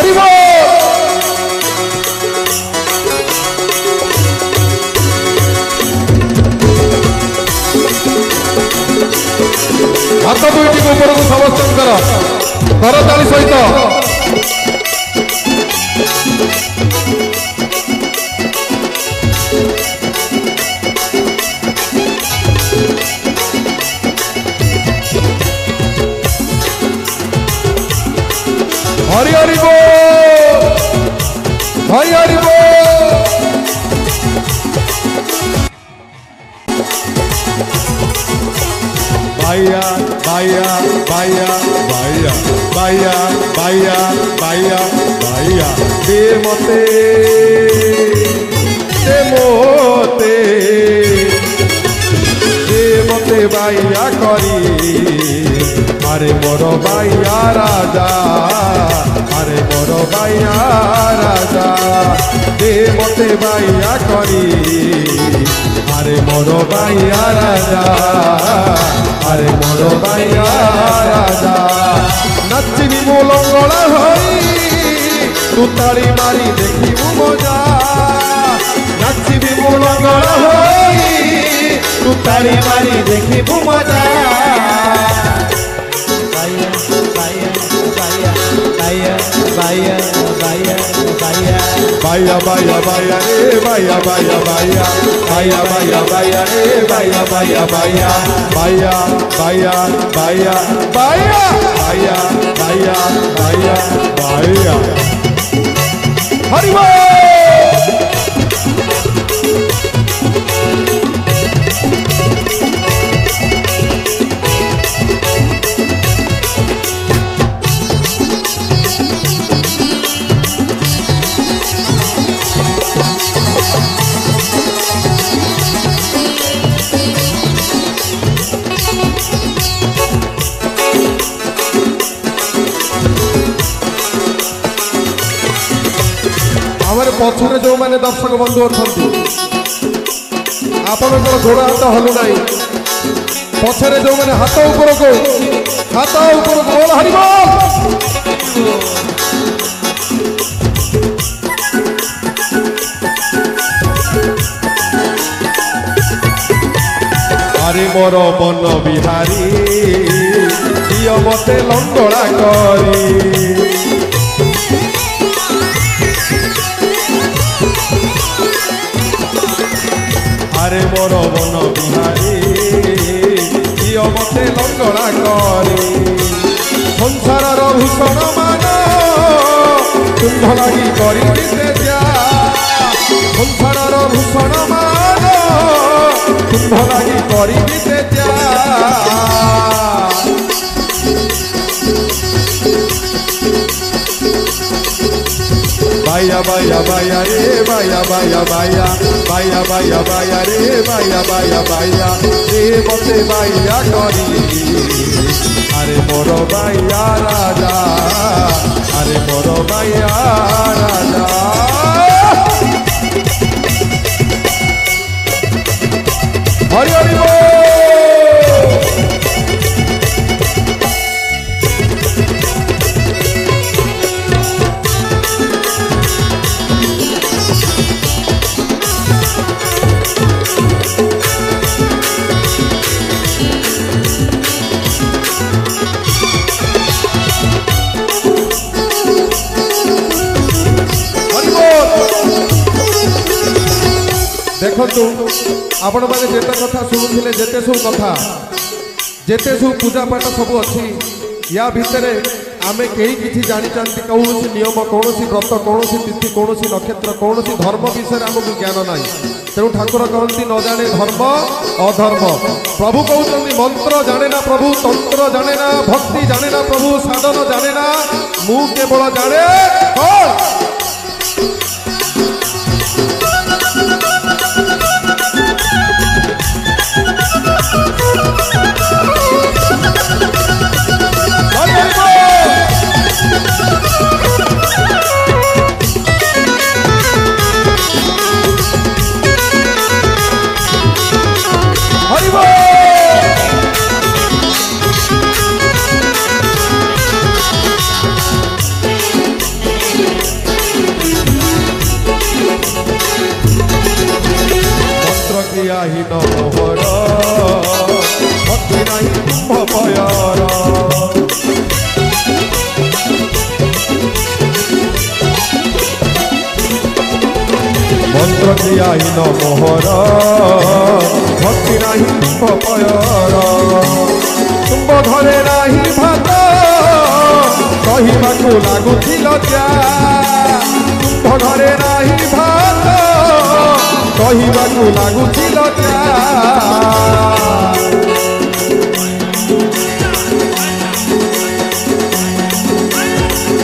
हरि बोल। हाथ दुईटी ऊपर को समस्त करताली सहित हरि हरि बोल, हरि हरि बोल। बाया बाया बाया बाया बाया बाया बाया बाया दे मते दे मोते दे मते बाया करी अरे मोर बाया राजा अरे मोर बाया राजा दे मते बाया करी अरे मोर बाया राजा अरे मोर बाया राजा नाचिबी मो लंगड़ा होई तू ताड़ी मारी देखिबू मजा नाचिबी मो लंगड़ा होई तू ताड़ी मारी देखिबू मजा बाया बाया बाया बाया बाया बाया रे बाया बाया बाया बाया बाया बाया रे बाया बाया बाया बाया बाया बाया बाया बाया बाया बाया बाया हरि बोल। पछरे जो मैंने दर्शक बंधु अच्छा आपण गोड़ हाथ हलु ना पछरे जो मैंने हाथ ऊपर को बोल हरि बोल। अरे मोर मन बिहारी दिय मते लंगड़ा करी अरे मोर मन बिहारी दिय मते लंगड़ा करी संसार भूषण मान कुंभ लगी करी जा संसार भूषण मान कुंभ लगी करी जा बाया बाया बाया रे बाया बाया बाया बाया बाया बाया रे बाया बाया बाया रे मते बाया करी अरे मोर बाया राजा अरे मोर बाया राजा हरि हरि बोल। देखु आपण मैंने जेते कथा शुणुले जेते सब कथा जेते सब पूजा पाठ सब अच्छी या भितर आमे कहीं किसी जानी कौन नियम कौन व्रत कौन तिथि कौन नक्षत्र कौन धर्म विषय आमको ज्ञान ना तेणु ठाकुर कहती न जाने धर्म अधर्म प्रभु कहते मंत्र जाने ना प्रभु तंत्र जाने ना भक्ति जाने ना प्रभु साधन जाने ना मु केवल जाने कौन ଦୟାହୀନ ମୋହର ଭକ୍ତି ନାହିଁ ପୟର ତୁମ୍ଭ ଘରେ ନାହିଁ ଭାତ କହିବାକୁ ଲାଗୁଛି ଲଜ୍ଜା ତୁମ୍ଭ ଘରେ ନାହିଁ ଭାତ କହିବାକୁ ଲାଗୁଛି ଲଜ୍ଜା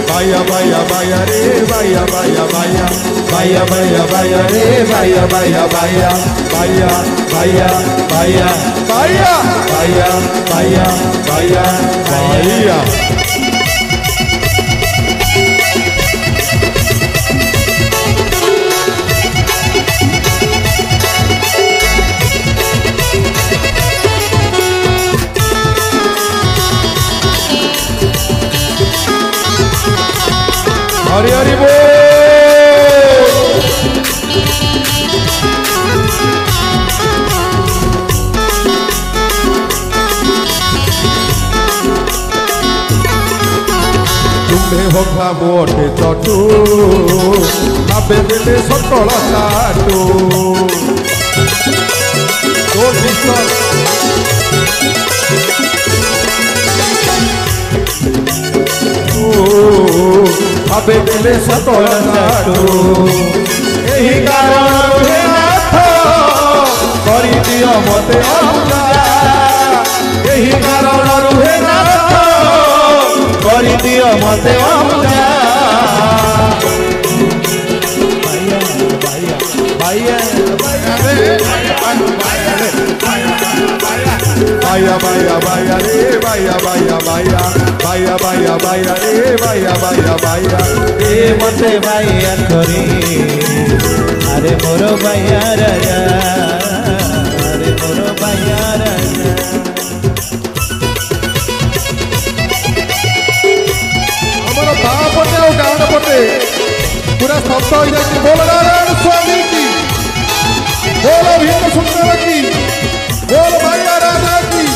Baya baya baya re baya baya baya baya baya baya re baya baya baya baya baya baya baya baya baya baya baya Hari Hari बोल तुम्हें होगा मोटे चटू आबे दिले सकल चाटू आबे दिले सकल चाटू यही कारण हे नाथ करी दियो मते अमुला यही कारण हे नाथ करी दियो मते अमुला बाया बाया बाया रे बाया बाया बाया बाया बाया बाया रे बाया बाया बाया ए मते बाया करी अरे मोरो बाया राजा अरे मोरो बाया राजा हमारा बाप पटे और डांड पटे पूरा शब्द हो जाती बोल नारायण स्वामी की बोल भीम सुंदर की बोल भैया राजा की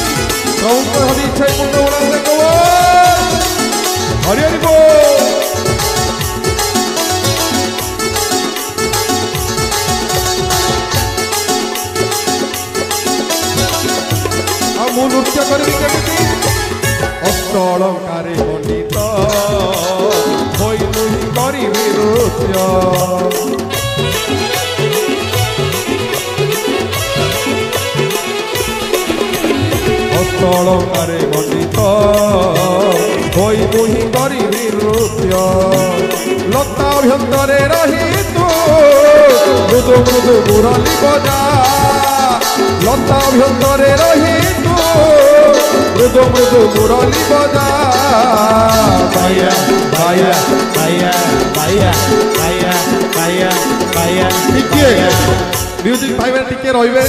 प्रभु हरि इच्छा मुंड उड़ाने को हरि हरि बोल मु नृत्य करी केमिति अष्ट अलंकारे मंडित होई मुहि करिबि नृत्य अष्ट अलंकारे मंडित होई मुहि करिबि नृत्य लता अभ्यंतरे रही तू मृदु मृदु मुरली बजा लता अभ्यंतरे रही तू मृदु मृदु मुरली बजा बाया बाया बाया बाया बाया बाया बाया टिके म्यूजिक भाई मैंने टिके रहिबे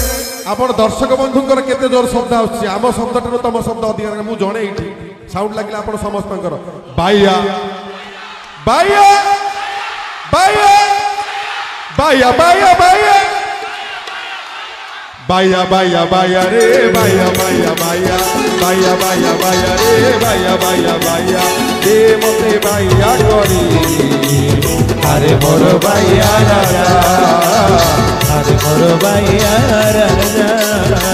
आपण दर्शक बंधुंकर केते जोर शब्द आउछि आम शब्द ठारो तम शब्द अधिकार मु जणे इठी साउंड लागिला आपण समस्तंकर बाया बाया बाया बाया बाया बाया बाया बाया बाया रे बाया बाया बाया बाया बाया बाया रे बाया बाया बाया दे मते बाया करी अरे मोर बाया राजा अरे मोर बाया राजा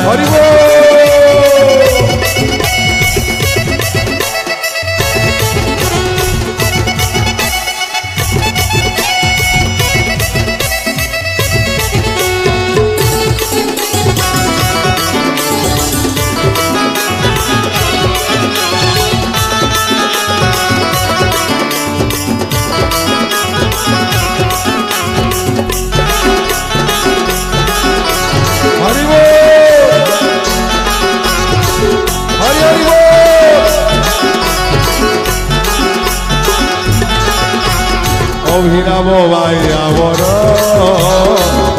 हरि बोल অভিনব বায়াবর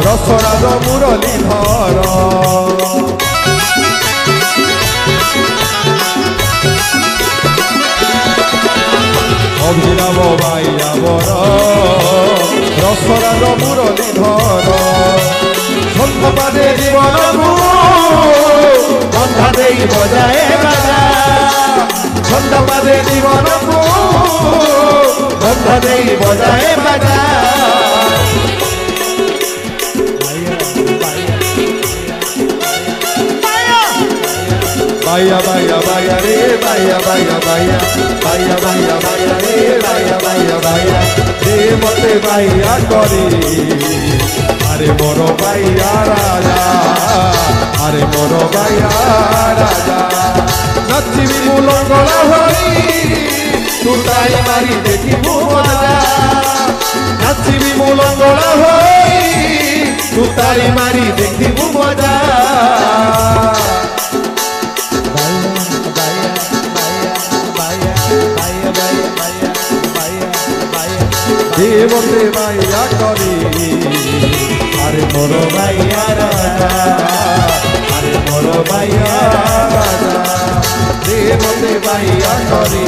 রসরাজ মুরলী ধর অভিনব বায়াবর রসরাজ মুরলী ধর সন্ধ্যপাদে জীবন বন্ধা দেই বজায় বাজা সন্ধ্যপাদে জীবন বন্ধা দেই বজায় বাজা बाया बाया बाया रे बाया बाया बाया बाया बाया बाया रे बाया बाया बाया दे मते बाया करी अरे मोर बाया राजा अरे मोर बाया राजा नाचिबी मु लंगड़ा होई तू ताई मारी देखी मजा नाचिबी मु लंगड़ा होई तू ताई मारी देखी मजा देवते बाया करी अरे मोर बाया राजा अरे मोर बाया राजा देवते बाया करी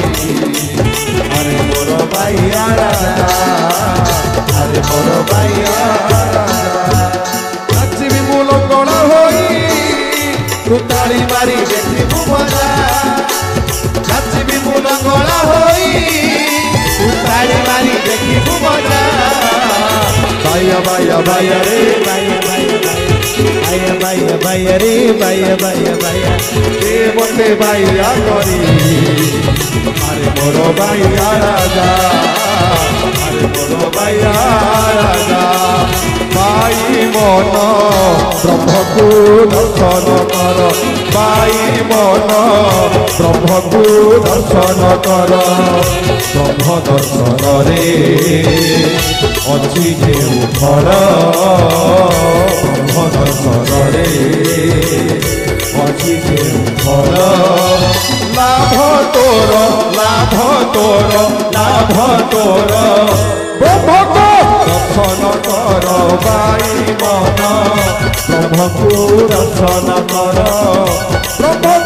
अरे मोर बाया राजा अरे मोर बाया राजा नाचिबी मु लंगड़ा होई तू ताली मारी देखी मजा नाचिबी मु लंगड़ा होई ताली मारी देखी मजा बाया बाया बाया रे बाया बाया बाया बाया बाया रे बाया बाया बाया दे मते बाया करी अरे मोर बाया राजा अरे मोर बाया राजा बाई मन ब्रह्मकु दर्शन कर बाई मन ब्रह्मकु दर्शन कर ब्रह्म दर्शन रे अच्छी जे फल ब्रह्म दर्शन रे अच्छी जे फल लाभ तोर लाभ तोर लाभ तोर ब्रह्मको दर्शन कर बाई मन ब्रह्मको दर्शन कर ब्रह्म